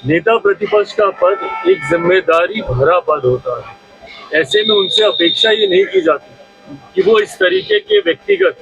नेता प्रतिपक्ष का पद एक जिम्मेदारी भरा पद होता है। ऐसे में उनसे अपेक्षा ये नहीं की जाती कि वो इस तरीके के व्यक्तिगत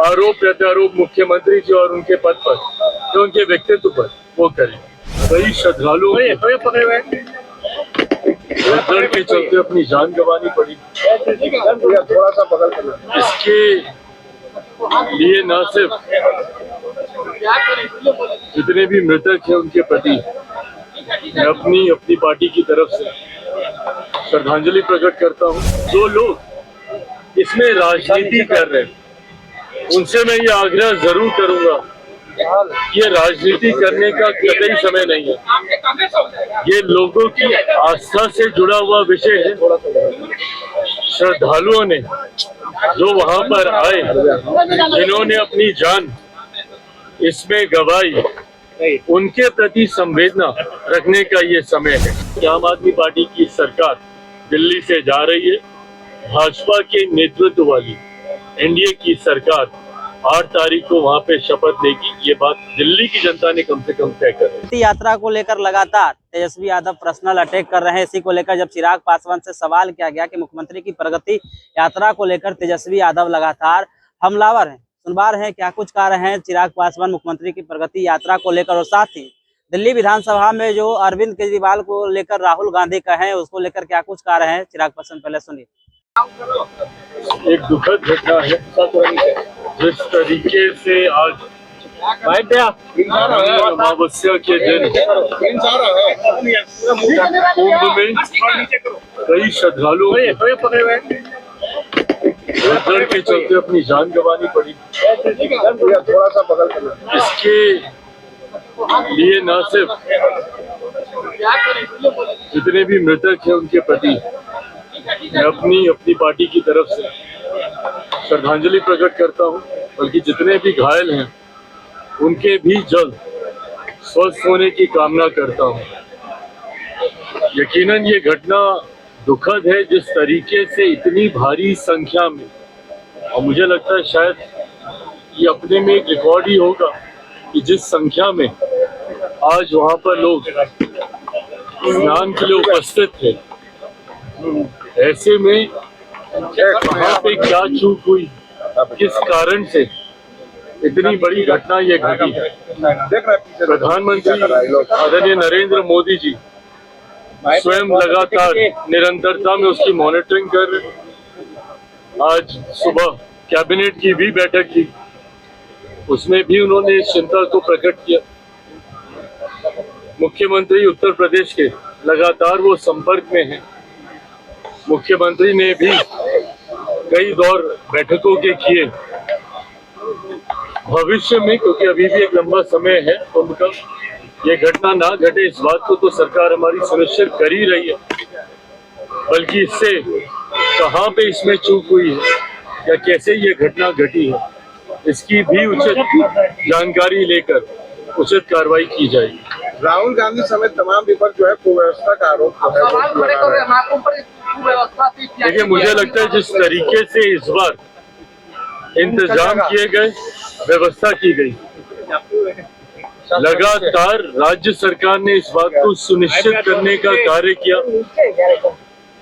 आरोप प्रत्यारोप मुख्यमंत्री जी और उनके पद पर या उनके व्यक्तित्व पर वो करें। कई श्रद्धालुओं डर के चलते अपनी जान गंवानी पड़ी। थोड़ा सा बगल कर इसके लिए न सिर्फ जितने भी मृतक हैं उनके प्रति मैं अपनी पार्टी की तरफ से श्रद्धांजलि प्रकट करता हूं। जो लोग इसमें राजनीति कर रहे हैं उनसे मैं ये आग्रह जरूर करूंगा, ये राजनीति करने का कतई समय नहीं है। ये लोगों की आस्था से जुड़ा हुआ विषय है। श्रद्धालुओं ने जो वहां पर आए, जिन्होंने अपनी जान इसमें गंवाई, उनके प्रति संवेदना रखने का ये समय है। आम आदमी पार्टी की सरकार दिल्ली से जा रही है। भाजपा के नेतृत्व वाली एनडीए की सरकार 8 तारीख को वहां पे शपथ लेगी। ये बात दिल्ली की जनता ने कम से कम तय कर दी। यात्रा को लेकर लगातार तेजस्वी यादव पर्सनल अटैक कर रहे हैं। इसी को लेकर जब चिराग पासवान से सवाल किया गया कि मुख्यमंत्री की प्रगति यात्रा को लेकर तेजस्वी यादव लगातार हमलावर हैं, सुनवा रहे हैं, क्या कुछ कह रहे हैं चिराग पासवान मुख्यमंत्री की प्रगति यात्रा को लेकर। और साथ ही दिल्ली विधानसभा में जो अरविंद केजरीवाल को लेकर राहुल गांधी कहे उसको लेकर क्या कुछ कह रहे हैं चिराग पासवान, पहले सुनिए। एक दुखद घटना है। जिस तरीके से आज अमावस्या के दिन कुंभ में कई श्रद्धालुओं डर के चलते अपनी जान गंवानी पड़ी। थोड़ा सा बगल कर इसके लिए न सिर्फ जितने भी मृतक हैं उनके प्रति मैं अपनी पार्टी की तरफ से श्रद्धांजलि प्रकट करता हूं, बल्कि जितने भी घायल हैं उनके भी जल्द स्वस्थ होने की कामना करता हूं। यकीनन ये घटना दुखद है। जिस तरीके से इतनी भारी संख्या में, और मुझे लगता है शायद ये अपने में एक रिकॉर्ड ही होगा कि जिस संख्या में आज वहां पर लोग स्नान के लिए उपस्थित थे, ऐसे में वहां पे क्या चूक हुई, किस कारण से इतनी बड़ी घटना ये घटी। प्रधानमंत्री आदरणीय नरेंद्र मोदी जी स्वयं लगातार निरंतरता में उसकी मॉनिटरिंग कर रहे। आज सुबह कैबिनेट की भी बैठक की, उसमें भी उन्होंने इस चिंता को प्रकट किया। मुख्यमंत्री उत्तर प्रदेश के लगातार वो संपर्क में हैं। मुख्यमंत्री ने भी कई दौर बैठकों के किए। भविष्य में, क्योंकि अभी भी एक लंबा समय है, तो मतलब ये घटना ना घटे इस बात को तो सरकार हमारी सुनिश्चित कर ही रही है, बल्कि इससे कहाँ पे इसमें चूक हुई है या कैसे ये घटना घटी है, इसकी भी उचित जानकारी लेकर उचित कार्रवाई की जाएगी। राहुल गांधी समेत तमाम विपक्ष जो है कुव्यवस्था का आरोप देखिए, मुझे लगता है जिस तरीके से इस बार इंतजाम किए गए, व्यवस्था की गई, लगातार राज्य सरकार ने इस बात को सुनिश्चित करने का कार्य किया।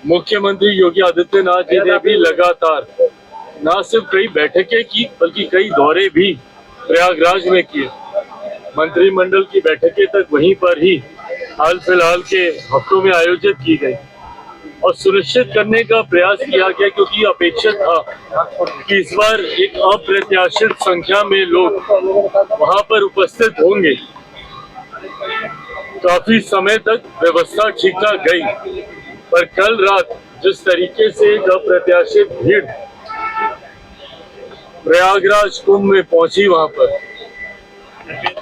मुख्यमंत्री योगी आदित्यनाथ जी ने भी लगातार न सिर्फ कई बैठकें की, बल्कि कई दौरे भी प्रयागराज में किए। मंत्रिमंडल की बैठकें तक वहीं पर ही हाल फिलहाल के हफ्तों में आयोजित की गई और सुनिश्चित करने का प्रयास किया गया, क्योंकि अपेक्षित था कि इस बार एक अप्रत्याशित संख्या में लोग वहां पर उपस्थित होंगे। काफी समय तक व्यवस्था ठीक ठाक गई, पर कल रात जिस तरीके से एक अप्रत्याशित भीड़ प्रयागराज कुंभ में पहुंची वहां पर,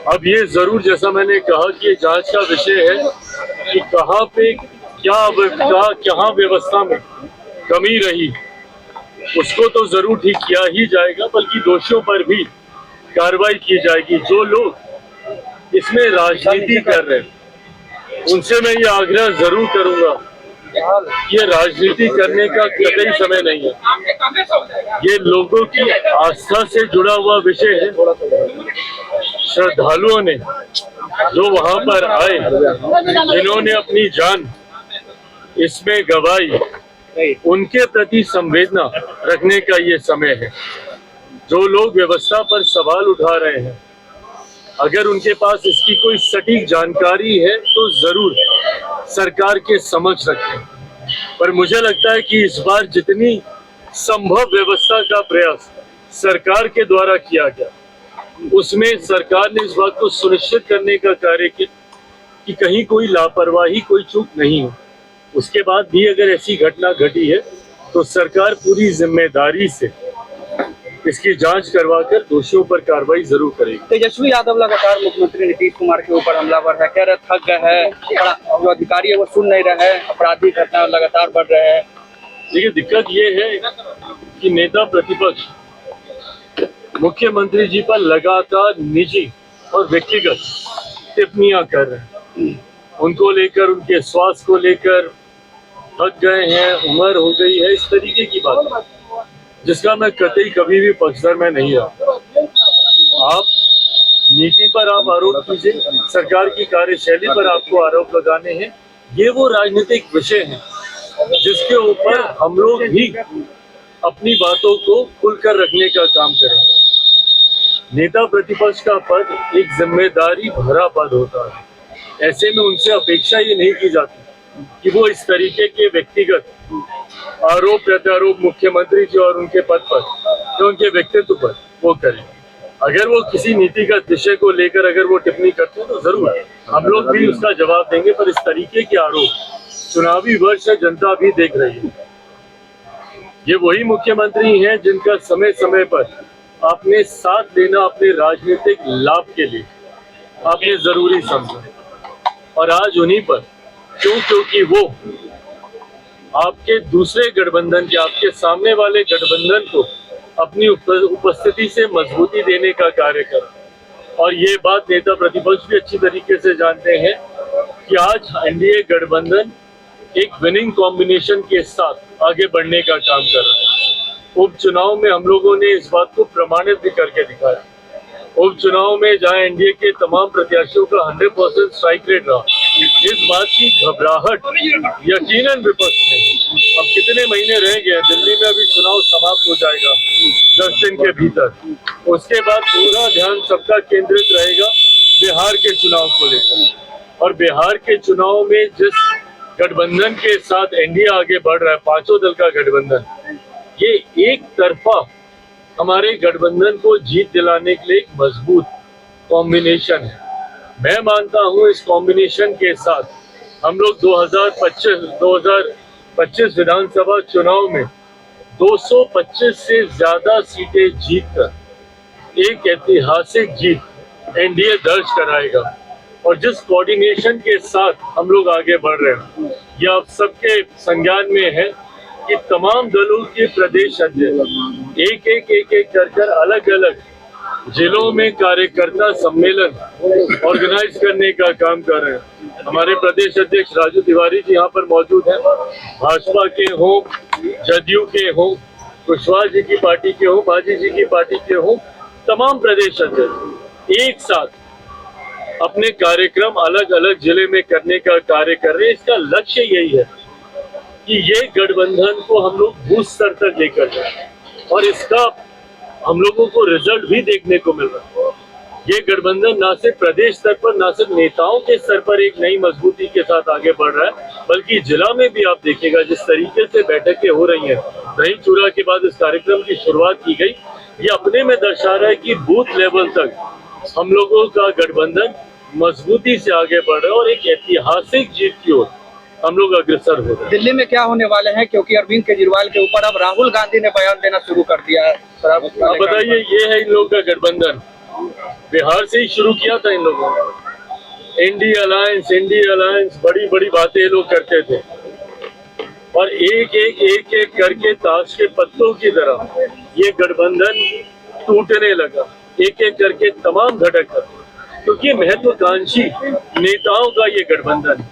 अब ये जरूर, जैसा मैंने कहा, कि ये जांच का विषय है कि कहां पे क्या व्यवस्था में कमी रही, उसको तो जरूर ठीक किया ही जाएगा, बल्कि दोषियों पर भी कार्रवाई की जाएगी। जो लोग इसमें राजनीति कर रहे हैं उनसे मैं ये आग्रह जरूर करूंगा, ये राजनीति करने का कतई समय नहीं है। ये लोगों की आस्था से जुड़ा हुआ विषय है। श्रद्धालुओं ने जो वहां पर आए, जिन्होंने अपनी जान इसमें गंवाई, उनके प्रति संवेदना रखने का ये समय है। जो लोग व्यवस्था पर सवाल उठा रहे हैं, अगर उनके पास इसकी कोई सटीक जानकारी है तो जरूर सरकार के समक्ष रखें। पर मुझे लगता है कि इस बार जितनी संभव व्यवस्था का प्रयास सरकार के द्वारा किया गया, उसमें सरकार ने इस बात को सुनिश्चित करने का कार्य किया कि कहीं कोई लापरवाही, कोई चूक नहीं हो। उसके बाद भी अगर ऐसी घटना घटी है तो सरकार पूरी जिम्मेदारी से इसकी जांच करवाकर दोषियों पर कार्रवाई जरूर करेगी। तेजस्वी यादव लगातार मुख्यमंत्री नीतीश कुमार के ऊपर हमलावर है, कह रहे थक गए हैं, जो अधिकारी है वो सुन नहीं रहे हैं, आपराधिक घटना लगातार बढ़ रहे हैं। देखिए, दिक्कत ये है कि नेता प्रतिपक्ष मुख्यमंत्री जी पर लगातार निजी और व्यक्तिगत टिप्पणियां कर रहे हैं। उनको लेकर, उनके स्वास्थ्य को लेकर, थक गए हैं, उम्र हो गई है, इस तरीके की बात, जिसका मैं कतई कभी भी पक्षधर में नहीं रहा। आप नीति पर आप आरोप कीजिए, सरकार की कार्यशैली पर आपको आरोप लगाने हैं, ये वो राजनीतिक विषय हैं जिसके ऊपर हम लोग भी अपनी बातों को खुलकर रखने का काम करेंगे। नेता प्रतिपक्ष का पद एक जिम्मेदारी भरा पद होता है। ऐसे में उनसे अपेक्षा ये नहीं की जाती कि वो इस तरीके के व्यक्तिगत आरोप प्रत्यारोप मुख्यमंत्री जी और उनके पद पर या उनके व्यक्तित्व पर वो करें। अगर वो किसी नीतिगत विषय को लेकर अगर वो टिप्पणी करते हैं तो जरूर हम लोग भी उसका जवाब देंगे, पर इस तरीके के आरोप चुनावी वर्ष है, जनता भी देख रही है। ये वही मुख्यमंत्री हैं जिनका समय समय पर आपने साथ देना अपने राजनीतिक लाभ के लिए आपने जरूरी समझा, और आज उन्हीं पर क्योंकि वो आपके दूसरे गठबंधन के, आपके सामने वाले गठबंधन को अपनी उपस्थिति से मजबूती देने का कार्य कर। और ये बात नेता प्रतिपक्ष भी अच्छी तरीके से जानते हैं कि आज एनडीए गठबंधन एक विनिंग कॉम्बिनेशन के साथ आगे बढ़ने का काम कर रहा है। उपचुनाव में हम लोगों ने इस बात को प्रमाणित भी करके दिखाया। उपचुनाव में जहां एनडीए के तमाम प्रत्याशियों का 100% स्ट्राइक रेट रहा, इस बात की घबराहट यकीनन विपक्ष में। अब कितने महीने रह गए, दिल्ली में अभी चुनाव समाप्त हो जाएगा 10 दिन के भीतर। उसके बाद पूरा ध्यान सबका केंद्रित रहेगा बिहार के चुनाव को लेकर। और बिहार के चुनाव में जिस गठबंधन के साथ एनडीए आगे बढ़ रहा है, पांचों दल का गठबंधन, ये एक तरफा हमारे गठबंधन को जीत दिलाने के लिए एक मजबूत कॉम्बिनेशन है। मैं मानता हूं इस कॉम्बिनेशन के साथ हम लोग 2025 विधानसभा चुनाव में 225 से ज्यादा सीटें जीतकर एक ऐतिहासिक जीत एनडीए दर्ज कराएगा। और जिस कोऑर्डिनेशन के साथ हम लोग आगे बढ़ रहे हैं, ये आप सबके संज्ञान में है कि तमाम दलों के प्रदेश अध्यक्ष एक कर अलग अलग जिलों में कार्यकर्ता सम्मेलन ऑर्गेनाइज करने का काम कर रहे हैं। हमारे प्रदेश अध्यक्ष राजू तिवारी जी यहाँ पर मौजूद हैं, भाजपा के हों, जदयू के हों, कुशवाहा जी की पार्टी के हों, बाजी जी की पार्टी के हों, तमाम प्रदेश अध्यक्ष एक साथ अपने कार्यक्रम अलग अलग जिले में करने का कार्य कर रहे हैं। इसका लक्ष्य यही है कि ये गठबंधन को हम लोग बूथ स्तर तक लेकर जाए, और इसका हम लोगों को रिजल्ट भी देखने को मिल रहा है। ये गठबंधन न सिर्फ प्रदेश स्तर पर, न सिर्फ नेताओं के स्तर पर एक नई मजबूती के साथ आगे बढ़ रहा है, बल्कि जिला में भी आप देखिएगा जिस तरीके से बैठकें हो रही हैं, दही चूड़ा के बाद इस कार्यक्रम की शुरुआत की गई, ये अपने में दर्शा रहा है कि बूथ लेवल तक हम लोगों का गठबंधन मजबूती से आगे बढ़ रहा है और एक ऐतिहासिक जीत की ओर हम लोग अग्रसर हो रहे हैं। दिल्ली में क्या होने वाले हैं, क्योंकि अरविंद केजरीवाल के ऊपर अब राहुल गांधी ने बयान देना शुरू कर दिया है। आप बताइए, ये है इन लोगों का गठबंधन। बिहार से ही शुरू किया था इन लोगों ने। इंडी अलायंस बड़ी बड़ी बातें ये लोग करते थे, और एक एक करके ताश के पत्तों की तरह ये गठबंधन टूटने लगा, एक एक करके तमाम घटक, क्योंकि महत्वाकांक्षी नेताओं का ये गठबंधन,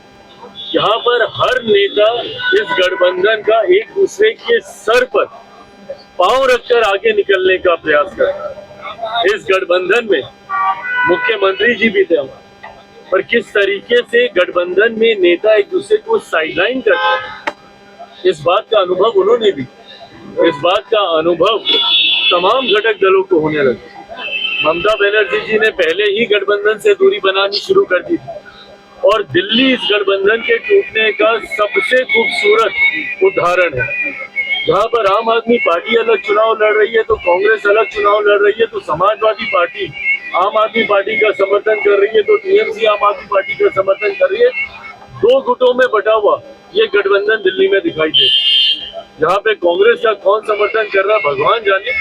यहाँ पर हर नेता इस गठबंधन का एक दूसरे के सर पर पांव रखकर आगे निकलने का प्रयास करता है। इस गठबंधन में मुख्यमंत्री जी भी थे हमारे, पर किस तरीके से गठबंधन में नेता एक दूसरे को साइडलाइन करते हैं, इस बात का अनुभव उन्होंने भी, इस बात का अनुभव तमाम घटक दलों को होने लगा। ममता बनर्जी जी ने पहले ही गठबंधन से दूरी बनानी शुरू कर दी थी और दिल्ली इस गठबंधन के टूटने का सबसे खूबसूरत उदाहरण है। जहां पर आम आदमी पार्टी अलग चुनाव लड़ रही है तो कांग्रेस अलग चुनाव लड़ रही है, तो समाजवादी पार्टी आम आदमी पार्टी का समर्थन कर रही है, तो टीएमसी आम आदमी पार्टी का समर्थन कर रही है। दो गुटों में बटा हुआ ये गठबंधन दिल्ली में दिखाई दे। जहाँ पे कांग्रेस का कौन समर्थन कर रहा है भगवान जाने,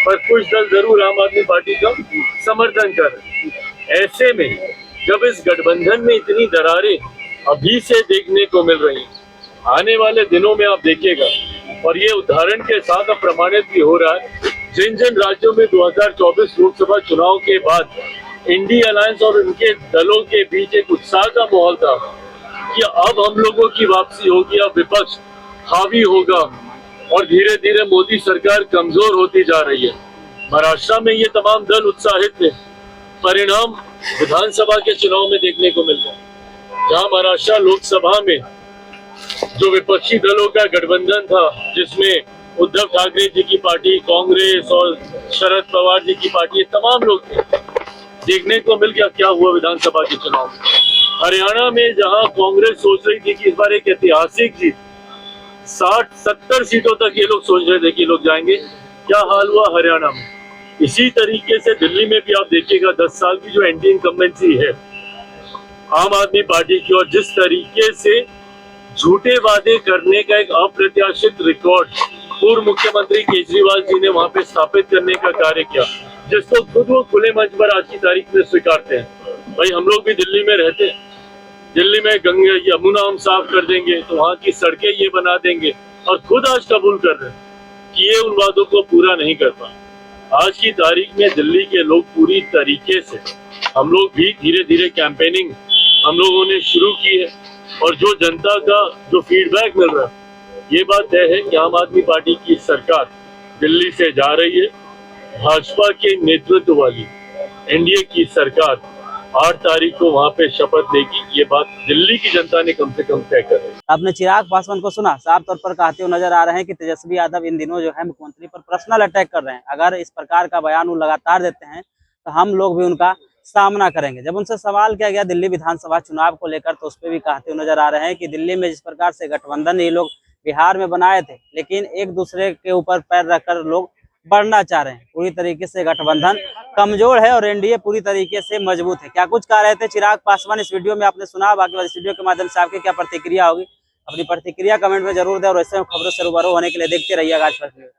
पर कुछ दल जरूर आम आदमी पार्टी का समर्थन कर रहे। ऐसे में जब इस गठबंधन में इतनी दरारें अभी से देखने को मिल रही, आने वाले दिनों में आप देखिएगा, और ये उदाहरण के साथ अब प्रमाणित भी हो रहा है, जिन जिन राज्यों में 2024 लोकसभा चुनाव के बाद इंडिया अलायंस और उनके दलों के बीच एक उत्साह का माहौल था कि अब हम लोगों की वापसी होगी, अब विपक्ष हावी होगा और धीरे धीरे मोदी सरकार कमजोर होती जा रही है। महाराष्ट्र में ये तमाम दल उत्साहित थे। परिणाम विधानसभा के चुनाव में देखने को मिलता है, जहां महाराष्ट्र लोकसभा में जो विपक्षी दलों का गठबंधन था, जिसमें उद्धव ठाकरे जी की पार्टी, कांग्रेस और शरद पवार जी की पार्टी, ये तमाम लोग थे। देखने को मिल गया क्या हुआ विधानसभा के चुनाव में। हरियाणा में जहां कांग्रेस सोच रही थी कि इस बार एक ऐतिहासिक जीत, 60-70 सीटों तक ये लोग सोच रहे थे कि लोग जाएंगे, क्या हाल हुआ हरियाणा में। इसी तरीके से दिल्ली में भी आप देखिएगा 10 साल की जो एंटी इनकम्बेंसी है आम आदमी पार्टी की, और जिस तरीके से झूठे वादे करने का एक अप्रत्याशित रिकॉर्ड पूर्व मुख्यमंत्री केजरीवाल जी ने वहां पे स्थापित करने का कार्य किया, जिसको खुद वो खुले मंच पर आज की तारीख में स्वीकारते हैं। भाई हम लोग भी दिल्ली में रहते हैं, दिल्ली में गंगा यमुना हम साफ कर देंगे, तो वहाँ की सड़कें ये बना देंगे, और खुद आज कबूल कर रहे हैं कि ये उन वादों को पूरा नहीं कर पाए। आज की तारीख में दिल्ली के लोग पूरी तरीके से, हम लोग भी धीरे धीरे कैंपेनिंग हम लोगों ने शुरू की है, और जो जनता का जो फीडबैक मिल रहा है, ये बात तय है कि आम आदमी पार्टी की सरकार दिल्ली से जा रही है। भाजपा के नेतृत्व वाली एनडीए की सरकार 8 तारीख को वहां पे शपथ लेगी, ये बात दिल्ली की जनता ने कम से कम तय कर रही है। आपने चिराग पासवान को सुना, साफ तौर पर कहते हुए नजर आ रहे हैं कि तेजस्वी यादव इन दिनों जो है मुख्यमंत्री पर पर्सनल अटैक कर रहे हैं। अगर इस प्रकार का बयान वो लगातार देते हैं तो हम लोग भी उनका सामना करेंगे। जब उनसे सवाल किया गया दिल्ली विधानसभा चुनाव को लेकर, तो उस पर भी कहते हुए नजर आ रहे हैं कि दिल्ली में जिस प्रकार से गठबंधन ये लोग बिहार में बनाए थे, लेकिन एक दूसरे के ऊपर पैर रखकर लोग बढ़ना चाह रहे हैं। पूरी तरीके से गठबंधन कमजोर है और एनडीए पूरी तरीके से मजबूत है। क्या कुछ कह रहे थे चिराग पासवान इस वीडियो में आपने सुना। बाकी इस वीडियो के माध्यम से आपकी क्या प्रतिक्रिया होगी, अपनी प्रतिक्रिया कमेंट में जरूर दें, और ऐसे खबरों से रूबरू होने के लिए देखते रहिएगा आज तक।